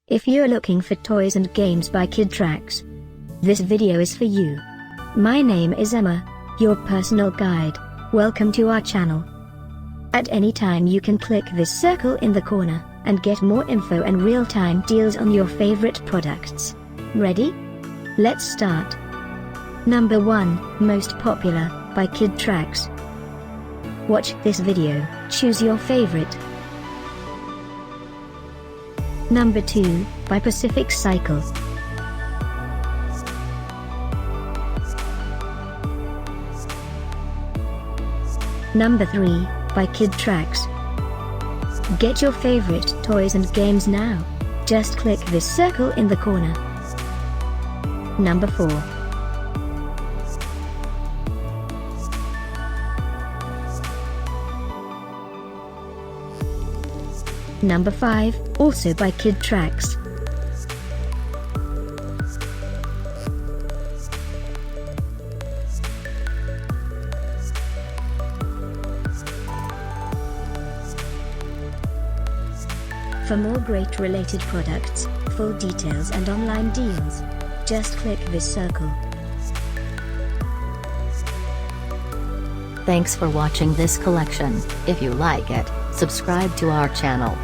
If you're looking for toys and games by Kidtrax, this video is for you. My name is Emma, your personal guide. Welcome to our channel. At any time you can click this circle in the corner, and get more info and real-time deals on your favorite products. Ready? Let's start. Number 1, Most Popular, by Kidtrax. Watch this video, choose your favorite. Number 2, by Pacific Cycle. Number 3, by Kidtrax. Get your favorite toys and games now. Just click this circle in the corner. Number 4. Number 5, also by Kidtrax. For more great related products, full details and online deals, just click this circle. Thanks for watching this collection. If you like it, subscribe to our channel.